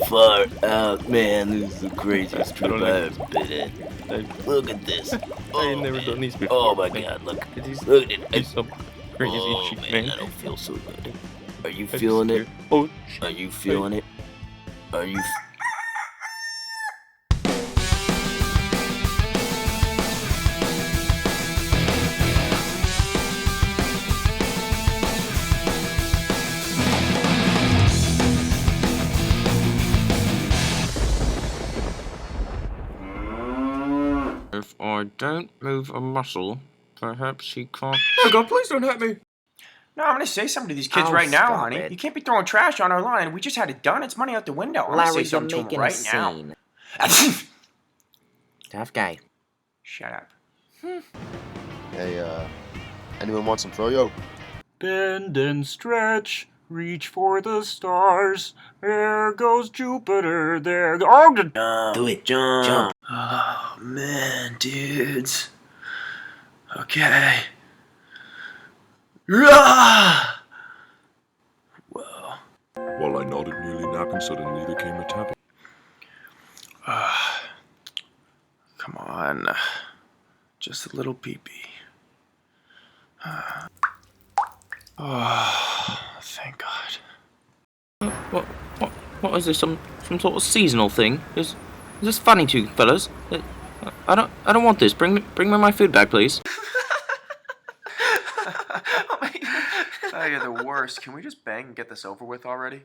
Far out, man. This is the craziest trip I've ever been in. Look at this. I've never done these before. Oh my god, look. Look at it. Some crazy shit, Man, I don't feel so good. Are you feeling it? Oh, Are you feeling it? Are you... if I don't move a muscle, perhaps he can't. Oh God, please don't hurt me. No, I'm gonna say something to these kids Oh, right now, stop honey. it. You can't be throwing trash on our line. We just had it done. It's money out the window. I'm gonna say Larry, you're something to making him a right scene. now. Tough guy. Shut up. Hey, anyone want some froyo? Bend and stretch, reach for the stars. There goes Jupiter. There. Oh, Do it. Jump. Oh, man, dudes. Okay. Ah! Whoa. While I nodded, nearly napping, suddenly there came a tapping. Come on. Just a little pee-pee. Oh, thank God. What is this? Some sort of seasonal thing? Is this funny to you fellas? I don't want this. Bring me my food back, please. Oh, you're the worst. Can we just bang and get this over with already?